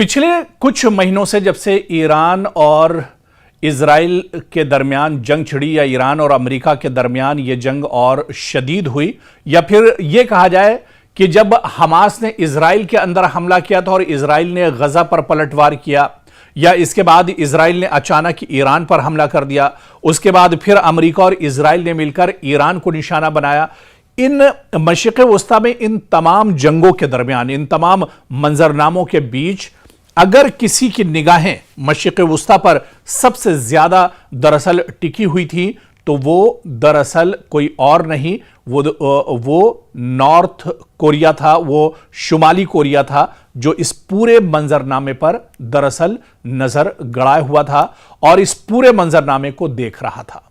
पिछले कुछ महीनों से जब से ईरान और इजराइल के दरमियान जंग छिड़ी या ईरान और अमेरिका के दरमियान ये जंग और शदीद हुई, या फिर ये कहा जाए कि जब हमास ने इजराइल के अंदर हमला किया था और इजराइल ने गजा पर पलटवार किया, या इसके बाद इजराइल ने अचानक ईरान पर हमला कर दिया, उसके बाद फिर अमेरिका और इजराइल ने मिलकर ईरान को निशाना बनाया। इन मशरिक़ वस्ता में इन तमाम जंगों के दरमियान, इन तमाम मंजरनामों के बीच अगर किसी की निगाहें मशरिक़ वस्ता पर सबसे ज्यादा दरअसल टिकी हुई थी तो वो दरअसल कोई और नहीं, वो नॉर्थ कोरिया था, वो शुमाली कोरिया था, जो इस पूरे मंजरनामे पर दरअसल नजर गड़ाए हुआ था और इस पूरे मंजरनामे को देख रहा था।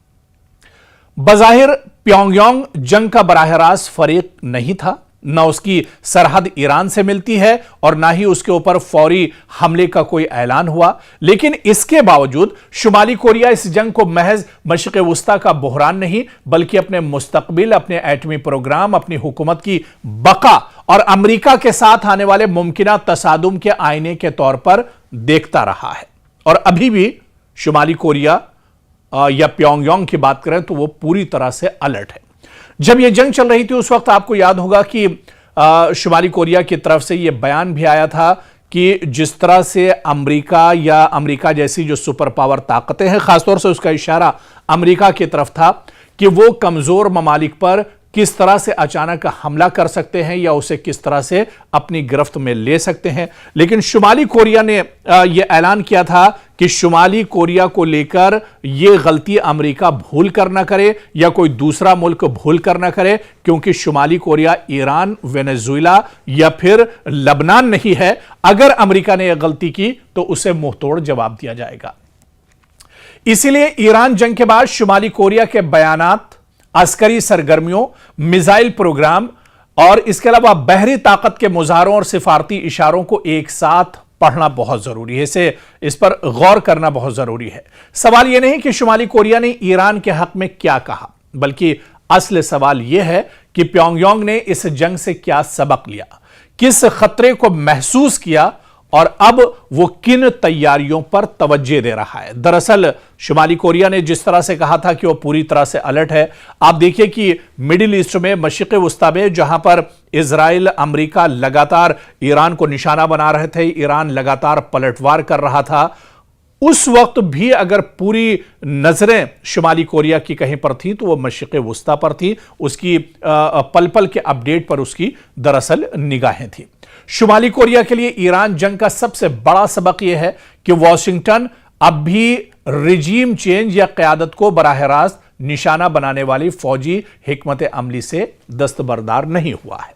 बज़ाहिर प्योंगयांग जंग का बराह रास्त फरीक नहीं था, न उसकी सरहद ईरान से मिलती है और ना ही उसके ऊपर फौरी हमले का कोई ऐलान हुआ, लेकिन इसके बावजूद शुमाली कोरिया इस जंग को महज मशरिक़ वस्ता का बहरान नहीं बल्कि अपने मुस्तकबिल, अपने एटमी प्रोग्राम, अपनी हुकूमत की बका और अमेरिका के साथ आने वाले मुमकिना तसादुम के आईने के तौर पर देखता रहा है। और अभी भी शुमाली कोरिया या प्योंगयांग की बात करें तो वो पूरी तरह से अलर्ट है। जब यह जंग चल रही थी उस वक्त आपको याद होगा कि शुमाली कोरिया की तरफ से यह बयान भी आया था कि जिस तरह से अमेरिका या अमेरिका जैसी जो सुपर पावर ताकतें हैं, खासतौर से उसका इशारा अमेरिका की तरफ था कि वो कमजोर ममालिक पर किस तरह से अचानक हमला कर सकते हैं या उसे किस तरह से अपनी गिरफ्त में ले सकते हैं। लेकिन शुमाली कोरिया ने यह ऐलान किया था कि शुमाली कोरिया को लेकर यह गलती अमेरिका भूल कर ना करे या कोई दूसरा मुल्क भूल कर ना करे, क्योंकि शुमाली कोरिया ईरान, वेनेजुएला या फिर लबनान नहीं है। अगर अमेरिका ने यह गलती की तो उसे मुंहतोड़ जवाब दिया जाएगा। इसीलिए ईरान जंग के बाद शुमाली कोरिया के बयानात, अस्करी सरगर्मियों, मिसाइल प्रोग्राम और इसके अलावा बहरी ताकत के मुजाहरों और सिफारती इशारों को एक साथ पढ़ना बहुत जरूरी है, इस पर गौर करना बहुत जरूरी है। सवाल यह नहीं कि शुमाली कोरिया ने ईरान के हक में क्या कहा, बल्कि असल सवाल यह है कि प्योंगयांग ने इस जंग से क्या सबक लिया, किस खतरे को महसूस किया और अब वो किन तैयारियों पर तवज्जो दे रहा है। दरअसल शुमाली कोरिया ने जिस तरह से कहा था कि वो पूरी तरह से अलर्ट है, आप देखिए कि मिडिल ईस्ट में, मशरिक़ वस्ता में, जहां पर इजराइल, अमेरिका लगातार ईरान को निशाना बना रहे थे, ईरान लगातार पलटवार कर रहा था, उस वक्त भी अगर पूरी नजरें शुमाली कोरिया की कहीं पर थी तो वो मशरिक़ वस्ता पर थी, उसकी पल पल के अपडेट पर उसकी दरअसल निगाहें थी। शुमाली कोरिया के लिए ईरान जंग का सबसे बड़ा सबक यह है कि वॉशिंगटन अब भी रिजीम चेंज या क़यादत को बराह रास्त निशाना बनाने वाली फौजी हिकमत अमली से दस्तबरदार नहीं हुआ है।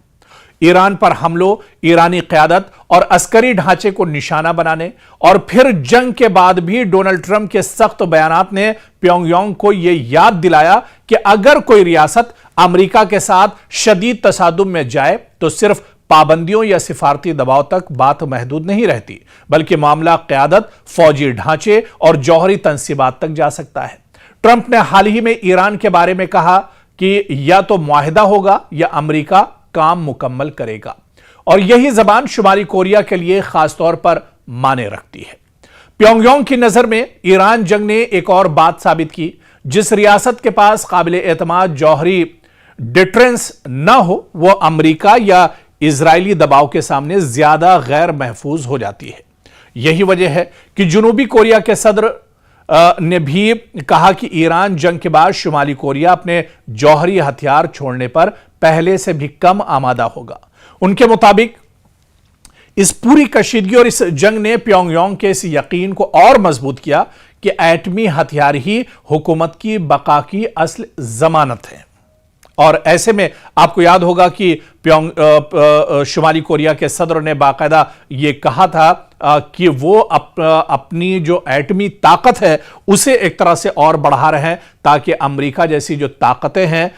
ईरान पर हमलों, ईरानी क़यादत और अस्करी ढांचे को निशाना बनाने और फिर जंग के बाद भी डोनाल्ड ट्रंप के सख्त बयानात ने प्योंगयांग को यह याद दिलाया कि अगर कोई रियासत अमेरिका के साथ शदीद तसादुम में जाए तो सिर्फ पाबंदियों या सिफारती दबाव तक बात महदूद नहीं रहती, बल्कि मामला क़यादत, फौजी ढांचे और जौहरी तंसीबात तक जा सकता है। ट्रंप ने हाल ही में ईरान के बारे में कहा कि या तो मुआहिदा होगा या अमेरिका काम मुकम्मल करेगा, और यही जबान शुमाली कोरिया के लिए खासतौर पर माने रखती है। प्योंगयांग की नजर में ईरान जंग ने एक और बात साबित की, जिस रियासत के पास काबिल एतमाद जौहरी डिटरेंस न हो वो अमेरिका या इजरायली दबाव के सामने ज्यादा गैर महफूज हो जाती है। यही वजह है कि जनूबी कोरिया के सदर ने भी कहा कि ईरान जंग के बाद शुमाली कोरिया अपने जौहरी हथियार छोड़ने पर पहले से भी कम आमादा होगा। उनके मुताबिक इस पूरी कशीदगी और इस जंग ने प्योंगयांग के इस यकीन को और मजबूत किया कि एटमी हथियार ही हुकूमत की बका की असल जमानत है। और ऐसे में आपको याद होगा कि शुमाली कोरिया के सदर ने बाकायदा ये कहा था कि वो अपनी जो एटमी ताकत है उसे एक तरह से और बढ़ा रहे हैं ताकि अमेरिका जैसी जो ताकतें हैं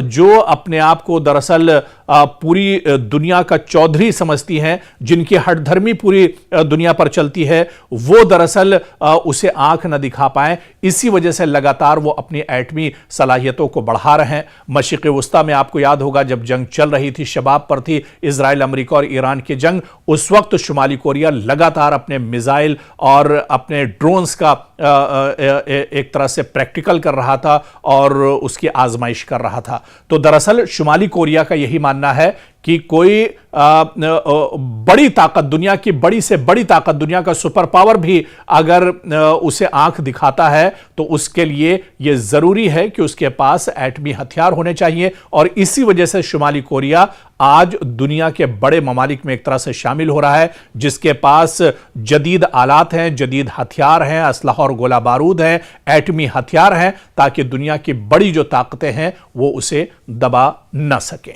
जो अपने आप को दरअसल पूरी दुनिया का चौधरी समझती हैं, जिनकी हठधर्मी पूरी दुनिया पर चलती है, वो दरअसल उसे आंख न दिखा पाए। इसी वजह से लगातार वो अपनी एटमी सलाहियतों को बढ़ा रहे हैं। मशरिक़ वस्ता में आपको याद होगा जब जंग चल रही थी, शबाब पर थी इजराइल, अमेरिका और ईरान की जंग, उस वक्त शुमाली कोरिया लगातार अपने मिसाइल और अपने ड्रोन्स का एक तरह से प्रैक्टिकल कर रहा था और उसकी आजमाइश कर रहा था। तो दरअसल शुमाली कोरिया का यही मानना है कि कोई बड़ी ताकत, दुनिया की बड़ी से बड़ी ताकत, दुनिया का सुपर पावर भी अगर उसे आंख दिखाता है तो उसके लिए यह जरूरी है कि उसके पास एटमी हथियार होने चाहिए। और इसी वजह से शुमाली कोरिया आज दुनिया के बड़े ममालिक में एक तरह से शामिल हो रहा है, जिसके पास जदीद आलात हैं, जदीद हथियार हैं, असलहा और गोला बारूद हैं, एटमी हथियार हैं, ताकि दुनिया की बड़ी जो ताकतें हैं वो उसे दबा न सकें।